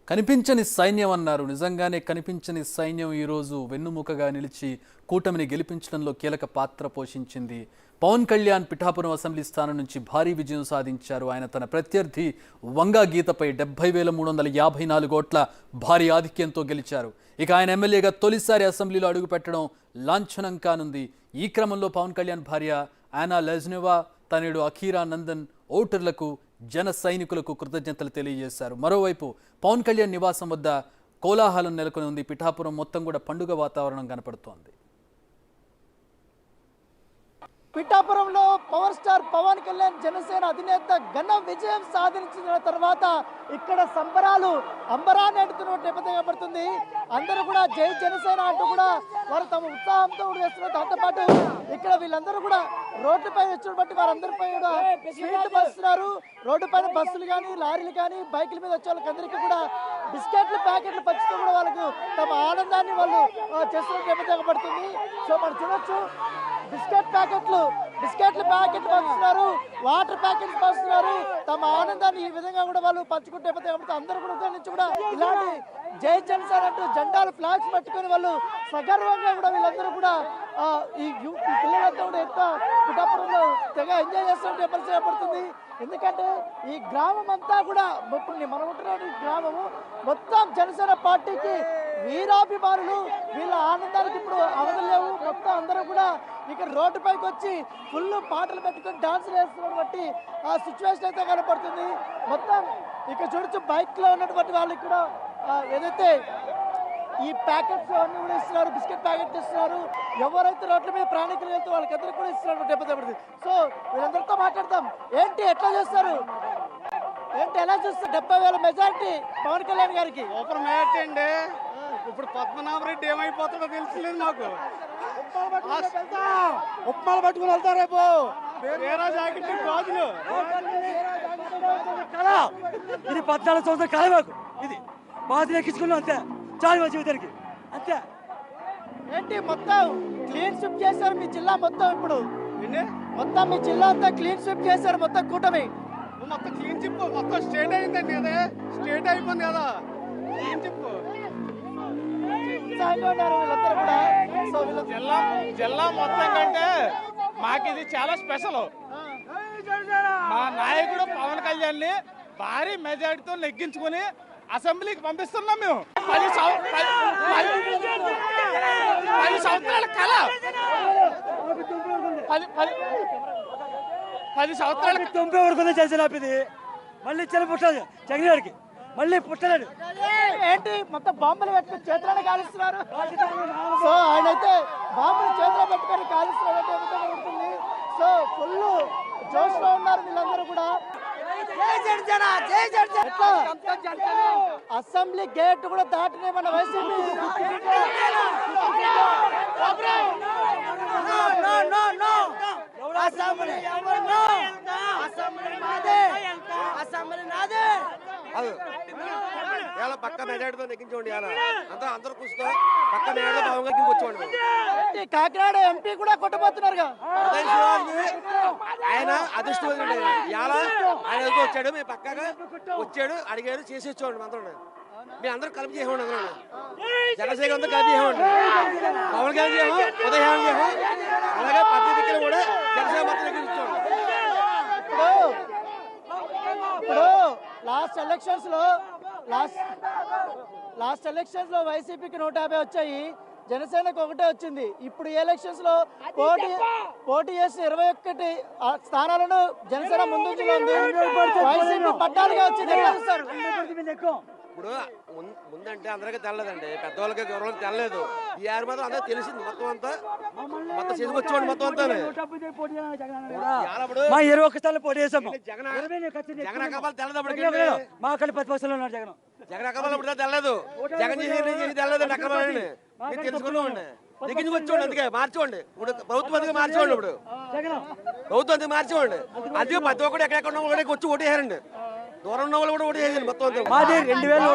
కనిపించని సైన్యం అన్నారు. నిజంగానే కనిపించని సైన్యం ఈరోజు వెన్నుముకగా నిలిచి కూటమిని గెలిపించడంలో కీలక పాత్ర పోషించింది. పవన్ కళ్యాణ్ పిఠాపురం అసెంబ్లీ స్థానం నుంచి భారీ విజయం సాధించారు. ఆయన తన ప్రత్యర్థి వంగా గీతపై 70,354 ఓట్ల భారీ ఆధిక్యంతో గెలిచారు. ఇక ఆయన ఎమ్మెల్యేగా తొలిసారి అసెంబ్లీలో అడుగుపెట్టడం లాంఛనం కానుంది. ఈ క్రమంలో పవన్ కళ్యాణ్ భార్య ఆనా లెజ్నెవా, తనయుడు అఖీరా నందన్ ఓటర్లకు, జన సైనికులకు కృతజ్ఞతలు తెలియజేశారు. మరోవైపు పవన్ కళ్యాణ్ నివాసం వద్ద కోలాహలం నెలకొని ఉంది. పిఠాపురం మొత్తం కూడా పండుగ వాతావరణం కనపడుతోంది. పిఠాపురంలో పవర్ స్టార్ పవన్ కళ్యాణ్ జనసేన అధినేత ఘన విజయం సాధించిన తర్వాత ఇక్కడ సంబరాలు అంబరాన్ని అంటున్న నేపథ్యం కనబడుతుంది. అందరూ కూడా జై జనసేన అంటూ కూడా వారు తమ ఉత్సాహంతో వేస్తున్నారు. దాంతో పాటు ఇక్కడ వీళ్ళందరూ కూడా రోడ్లపై వచ్చిన బట్టి వారందరిపై కూడా స్వీట్లు పంచుతున్నారు. రోడ్డు పైన బస్సులు కానీ, లారీలు కానీ, బైకుల మీద వచ్చే వాళ్ళందరికీ కూడా బిస్కెట్లు ప్యాకెట్లు పంచుతూ కూడా వాళ్ళకు తమ ఆనందాన్ని వాళ్ళు చేస్తున్న నేపథ్యం కనబడుతుంది. సో మనం చూడొచ్చు, బిస్కెట్ ప్యాకెట్లు పంచుతున్నారు, వాటర్ ప్యాకెట్స్ పంచుతున్నారు. తమ ఆనందాన్ని ఈ విధంగా కూడా వాళ్ళు పంచుకుంటే అందరూ కూడా ఉదయం నుంచి కూడా ఇలాంటి జై జనసేన అంటూ జెండాలు, ఫ్లాగ్స్ పట్టుకొని వాళ్ళు సగర్వంగా కూడా వీళ్ళందరూ కూడా ఈ పిల్లలంతా కూడా ఎంత పిఠాపురంలో తెగ ఎంజాయ్ చేస్తుంటే పరిస్థితి ఏర్పడుతుంది. ఎందుకంటే ఈ గ్రామం అంతా కూడా ఇప్పుడు మనం ఉంటున్న గ్రామము మొత్తం జనసేన పార్టీకి వీరాభిమానులు. వీళ్ళ ఆనందానికి ఇప్పుడు అవదలేవు. మొత్తం అందరూ కూడా ఇక్కడ రోడ్డు పైకి వచ్చి ఫుల్ పాటలు పెట్టుకొని డాన్సులు వేస్తున్నారు. బట్టి ఆ సిచ్యువేషన్ అయితే కనపడుతుంది. మొత్తం ఇక్కడ చూడొచ్చు, బైక్ లో ఉన్నటువంటి వాళ్ళు ఇక్కడ ఏదైతే ఈ ప్యాకెట్స్ అన్ని కూడా ఇస్తున్నారు, బిస్కెట్ ప్యాకెట్ ఇస్తున్నారు. ఎవరైతే రోడ్ల మీద ప్రయాణికులు వెళ్తే వాళ్ళకందరూ కూడా ఇస్తున్నారు దెబ్బతపడుతుంది. సో వీళ్ళందరితో మాట్లాడతాం. ఏంటి, ఎట్లా చేస్తారు, ఏంటి, ఎలా చూస్తారు? 70,000 మెజారిటీ పవన్ కళ్యాణ్ గారికి. సూపర్ మెజారిటీ అండి. ఇప్పుడు పద్మనాభరెడ్డి ఏమైపోతుందో తెలియలేదు మాకు. ఉప్మాలు పట్టుకుని వెళ్తారు రేపు. జాకెట్ గాజులు ఇది 14 సంవత్సరాల కాలం మాకు. ఇది బాధ ఎక్కించుకున్నాం అంతే, చాలు మా జీవితానికి అంతే. ఏంటి, మొత్తం క్లీన్ స్విప్ చేశారు మీ జిల్లా మొత్తం. ఇప్పుడు మొత్తం మీ జిల్లా అంతా క్లీన్ స్విప్ చేశారు మొత్తం కూటమి. మొత్తం క్లీన్ చిప్ మొత్తం స్టేట్ అయిందండి. అదే స్టేట్ అయిపోయింది కదా క్లీన్ చిప్. జిల్లా మొత్తం కంటే మాకు ఇది చాలా స్పెషల్. మా నాయకుడు పవన్ కళ్యాణ్ ని భారీ మెజారిటీతో నెగ్గించుకుని అసెంబ్లీకి పంపిస్తున్నాం మేము. 10 సంవత్సరాల కళ, 10 సంవత్సరాల తొంభై వరకు చేసిన ఆపిది. మళ్ళీ చిన్న పుట్టాలి జగన్ గారికి, మళ్ళీ పుట్టలేడు. ఏంటి, మొత్తం బాంబులు పెట్టుకుని చేతులను కాలుస్తున్నారు. సో ఆయన అయితే బాంబులు చేతిలో పెట్టుకొని కాలుస్తున్నారు ఉంటుంది. సో ఫుల్ జోష్ లో ఉన్నారు వీళ్ళందరూ కూడా. అసెంబ్లీ గేట్ కూడా దాటినే మన వైసీపీ. పక్క మెజార్టీతో నెగ్గించండి. అందరూ కూర్చుంటే పక్క మెజార్టీతో బాగా వచ్చేవాడు. కాకినాడ ఎంపీ కూడా కొట్టబోతున్నారుగా. ఆయన అదృష్టవంతుడు. ఆయన వచ్చాడు, మేము పక్కగా వచ్చాడు, అడిగాడు, చేసి వచ్చేవాడు. అందరూ మీ అందరూ కలిపి చేసేవాడు. అందరూ జనసేన అంతా కలిపి చేసేవాడు. పవన్ కళ్యాణ్ ఉదయం అలాగే పద్ధతికి కూడా జనసేన మొత్తం నెగ్గించేవాడు. ఇప్పుడు లాస్ట్ ఎలక్షన్స్ లో వైసీపీకి 150 వచ్చాయి, జనసేనకు 1 వచ్చింది. ఇప్పుడు ఈ ఎలక్షన్స్ లో పోటీ చేసిన 21 స్థానాలను జనసేన ముందులో ఉంది. వైసీపీ 14 వచ్చింది. ఇప్పుడు ముందంటే అందరికీ తెల్లదండి, పెద్దవాళ్ళకి గౌరవం తెల్లలేదు. ఈ ఆరు మాత్రం అందరూ తెలిసింది. మొత్తం చేసుకొచ్చేవాడు మొత్తం అంతా. మా 21 స్థానాలు పోటీ చేసాము. జగన్ అక్కబాలు తెల్లదు. మా అక్కడ 10 పర్సెంట్ ఉన్నాడు జగన్. జగన్ అక్కబాలు ఇప్పుడు తెల్లదు. జగన్ చేసి తెల్లదండి అక్కబాలని మీరు తెలుసుకున్నామండి. నెగ్గించుకొచ్చేవాడు. అందుకే మార్చుకోండి. ఇప్పుడు ప్రభుత్వం మార్చుకోండి. ఇప్పుడు ప్రభుత్వం మార్చుకోండి. అందుకే ప్రతి ఒక్కరు ఎక్కడెక్కడ ఉన్న వచ్చి ఓటేసారండి. దూరం ఉన్న వాళ్ళు కూడా ఓటేసారండి మొత్తం. మాది 2000